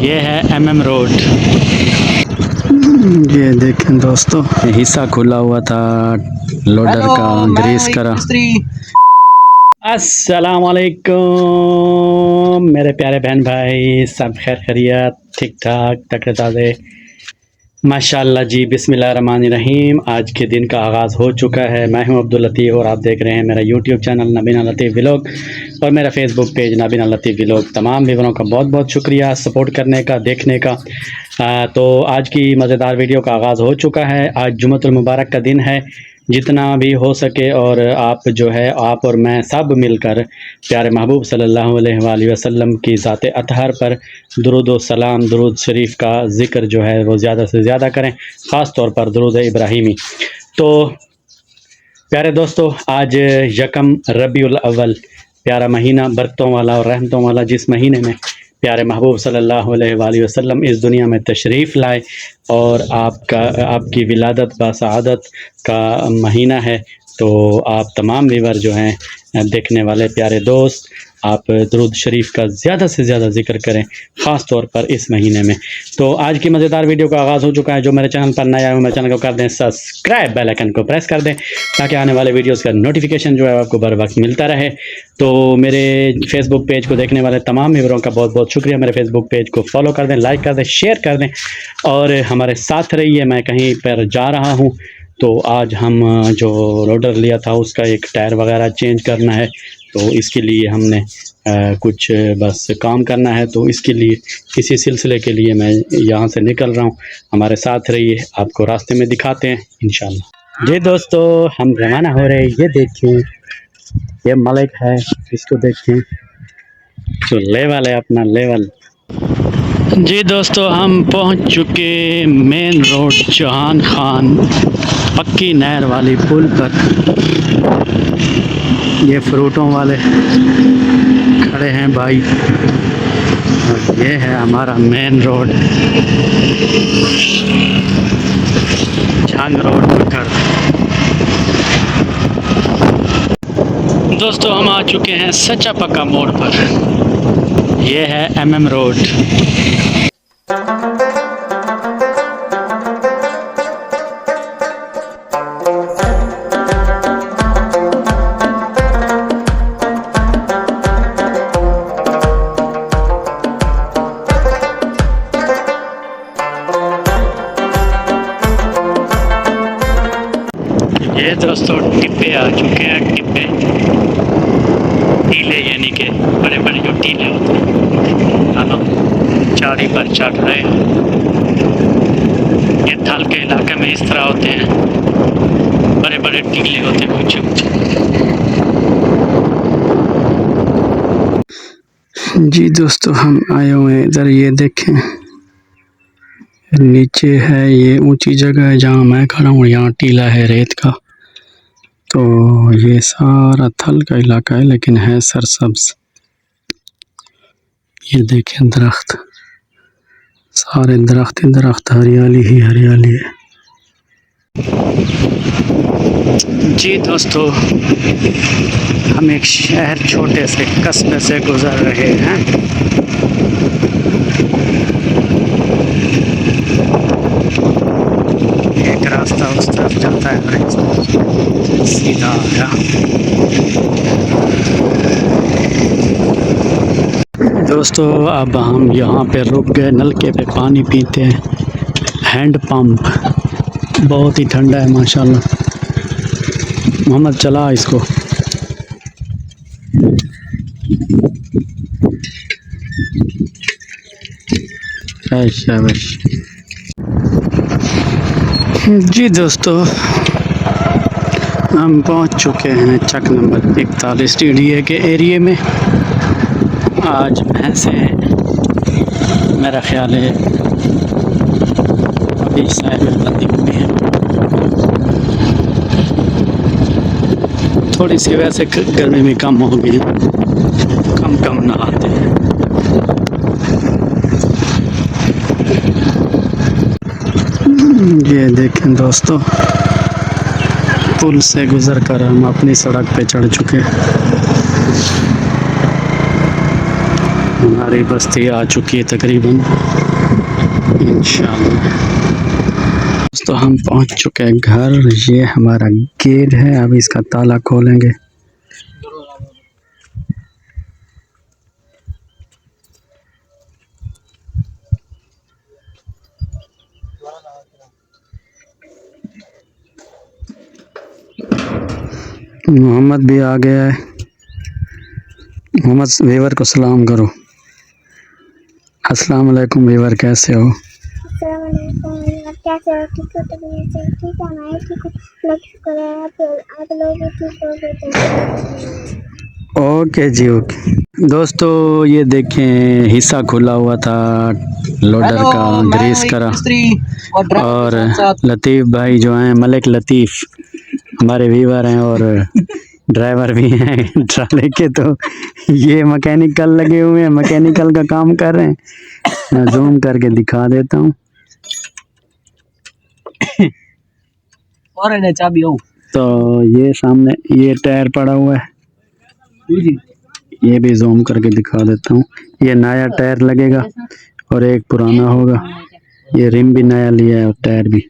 ये है MM road. ये देखें दोस्तों, हिस्सा खुला हुआ था लोडर का, ग्रीस करा। अस्सलाम वालेकुम मेरे प्यारे बहन भाई, सब खैर खैरियत, ठीक ठाक, तकड़े ताज़े, माशाल्लाह जी। बिस्मिल्लाहिर्रहमानिर्रहीम। आज के दिन का आगाज़ हो चुका है। मैं हूं अब्दुल लतीफ़ और आप देख रहे हैं मेरा यूट्यूब चैनल नबीना लतीफ़ व्लॉग और मेरा फेसबुक पेज नबीना लतीफ़ व्लॉग। तमाम व्यूअरों का बहुत बहुत शुक्रिया सपोर्ट करने का, देखने का। तो आज की मज़ेदार वीडियो का आगाज़ हो चुका है। आज जुम्मतुल मुबारक का दिन है। जितना भी हो सके और आप जो है, आप और मैं सब मिलकर प्यारे महबूब सल्लल्लाहु अलैहि वसल्लम की ज़ात अतहर पर दुरूद व सलाम, दुरूद शरीफ का ज़िक्र जो है वो ज़्यादा से ज़्यादा करें, ख़ास तौर पर दुरूद इब्राहिमी। तो प्यारे दोस्तों, आज यकम रबीउल अव्वल, प्यारा महीना, बरकतों वाला और रहमतों वाला, जिस महीने में प्यारे महबूब सल्लल्लाहु अलैहि वसल्लम इस दुनिया में तशरीफ़ लाए और आपकी विलादत बासआदत का महीना है। तो आप तमाम व्यूअर जो हैं, देखने वाले प्यारे दोस्त, आप दुरूद शरीफ का ज़्यादा से ज़्यादा ज़िक्र करें, ख़ास तौर पर इस महीने में। तो आज की मज़ेदार वीडियो का आगाज़ हो चुका है। जो मेरे चैनल पर नया है वो मेरे चैनल को कर दें सब्सक्राइब, बेल आइकन को प्रेस कर दें ताकि आने वाले वीडियोस का नोटिफिकेशन जो है आपको बर वक्त मिलता रहे। तो मेरे फेसबुक पेज को देखने वाले तमाम व्यूअरों का बहुत बहुत शुक्रिया। मेरे फेसबुक पेज को फॉलो कर दें, लाइक कर दें, शेयर कर दें और हमारे साथ रहिए। मैं कहीं पर जा रहा हूँ, तो आज हम जो लोडर लिया था उसका एक टायर वगैरह चेंज करना है। तो इसके लिए हमने कुछ बस काम करना है, तो इसके लिए इसी सिलसिले के लिए मैं यहाँ से निकल रहा हूँ। हमारे साथ रहिए, आपको रास्ते में दिखाते हैं इंशाल्लाह। जी दोस्तों, हम रवाना हो रहे हैं। ये देखिए, ये मलिक है, इसको देखिए, जो लेवल है अपना लेवल। जी दोस्तों, हम पहुँच चुके मेन रोड जहान खान पक्की नहर वाली पुल पर। ये फ्रूटों वाले खड़े हैं भाई, और ये है हमारा मेन रोड, झांग रोड पकड़। दोस्तों, हम आ चुके हैं सच्चा पक्का मोड़ पर। यह है MM रोड। ये दोस्तों टिब्बे आ चुके हैं, टिब्बे, टीले, यानी कि बड़े बड़े जो टीले होते हैं ना, चारी पर चढ़ रहे हैं। ये थल के इलाके में इस तरह होते हैं, बड़े बड़े टीले होते हैं, ऊंचे ऊंचे। जी दोस्तों, हम आए हुए हैं इधर। ये देखें, नीचे है, ये ऊंची जगह है जहाँ मैं खड़ा हूँ, यहाँ टीला है रेत का। तो ये सारा थल का इलाका है, लेकिन है सरसब्ज। ये देखें दरख्त, सारे दरख्त ही दरख्त, हरियाली ही हरियाली है। जी दोस्तों, हम एक शहर, छोटे से कस्बे से गुजर रहे हैं। एक रास्ता उस तरफ जाता है, सीधा आया। दोस्तों, अब हम यहाँ पे रुक गए, नलके पे पानी पीते हैं। हैंड पंप बहुत ही ठंडा है माशाल्लाह। मोहम्मद चला इसको। शाबाश। जी दोस्तों, हम पहुंच चुके हैं चक नंबर 41 TDA के एरिए में। आज भैंसे हैं, मेरा ख्याल है अभी शायद नदी में है। थोड़ी सी वैसे गर्मी में कम हो गई, कम नहाते हैं। ये देखें दोस्तों, पुल से गुजर कर हम अपनी सड़क पे चढ़ चुके हैं। सारी बस्ती आ चुकी है तकरीबन इंशाल्लाह। तो हम पहुंच चुके हैं घर। ये हमारा गेट है, अब इसका ताला खोलेंगे। मोहम्मद भी आ गया है। मोहम्मद वीवर को सलाम करो। अस्सलाम वालेकुम वीवर, कैसे हो? कैसे हो? ठीक हो? तो ठीक है, मैं ठीक हूँ। लोग शुक्र है, आप लोग भी ठीक हो गए। ओके जी, ओके। दोस्तों ये देखें, हिस्सा खुला हुआ था लोडर का, ग्रीस करा। और लतीफ़ भाई जो हैं, मलिक लतीफ़ हमारे वीवर हैं और ड्राइवर भी हैं ट्राले के। तो ये मैकेनिकल लगे हुए हैं, मैकेनिकल का काम कर रहे हैं। मैं जूम करके दिखा देता हूँ। और चाबी हो तो ये सामने ये टायर पड़ा हुआ है, ये भी जूम करके दिखा देता हूँ। ये नया टायर लगेगा और एक पुराना होगा। ये रिम भी नया लिया है और टायर भी।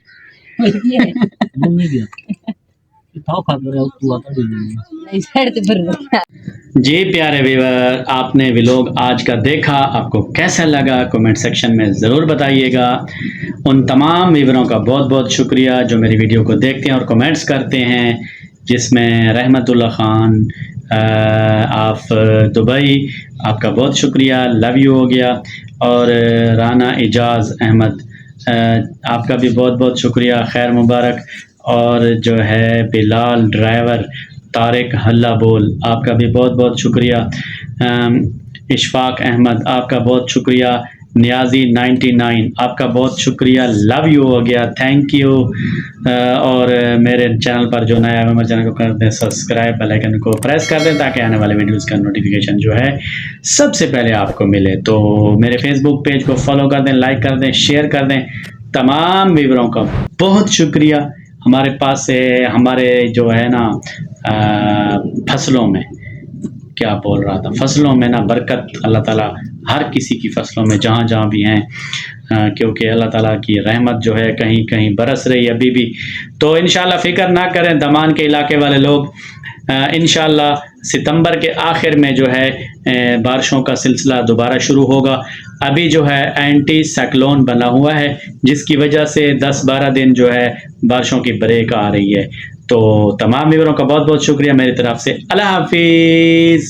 जी प्यारे व्यूअर, आपने व्लॉग आज का देखा, आपको कैसा लगा कमेंट सेक्शन में ज़रूर बताइएगा। उन तमाम व्यूअरों का बहुत बहुत शुक्रिया जो मेरी वीडियो को देखते हैं और कमेंट्स करते हैं, जिसमें रहमतुल्लाह ख़ान ऑफ दुबई, आपका बहुत शुक्रिया, लव यू हो गया। और राना एजाज़ अहमद, आपका भी बहुत बहुत शुक्रिया, खैर मुबारक। और जो है बिलाल ड्राइवर, तारिक हल्ला बोल, आपका भी बहुत बहुत शुक्रिया। इशफाक अहमद, आपका बहुत शुक्रिया। नियाजी 99, आपका बहुत शुक्रिया, लव यू हो गया, थैंक यू। और मेरे चैनल पर जो नया है मेरे चैनल को कर दें सब्सक्राइब, बेल आइकन को प्रेस कर दें ताकि आने वाले वीडियोस का नोटिफिकेशन जो है सबसे पहले आपको मिले। तो मेरे फेसबुक पेज को फॉलो कर दें, लाइक कर दें, शेयर कर दें। तमाम व्यूअरों का बहुत शुक्रिया। हमारे पास से हमारे जो है ना फसलों में, क्या बोल रहा था, फसलों में ना बरकत अल्लाह ताला हर किसी की फसलों में जहाँ जहाँ भी हैं, क्योंकि अल्लाह ताला की रहमत जो है कहीं कहीं बरस रही अभी भी। तो इंशाल्लाह फ़िक्र ना करें दमान के इलाके वाले लोग, इंशाल्लाह सितंबर के आखिर में जो है बारिशों का सिलसिला दोबारा शुरू होगा। अभी जो है एंटी साइक्लोन बना हुआ है, जिसकी वजह से 10-12 दिन जो है बारिशों की ब्रेक आ रही है। तो तमाम व्यूअरों का बहुत बहुत शुक्रिया मेरी तरफ से। अल्लाह हाफिज़।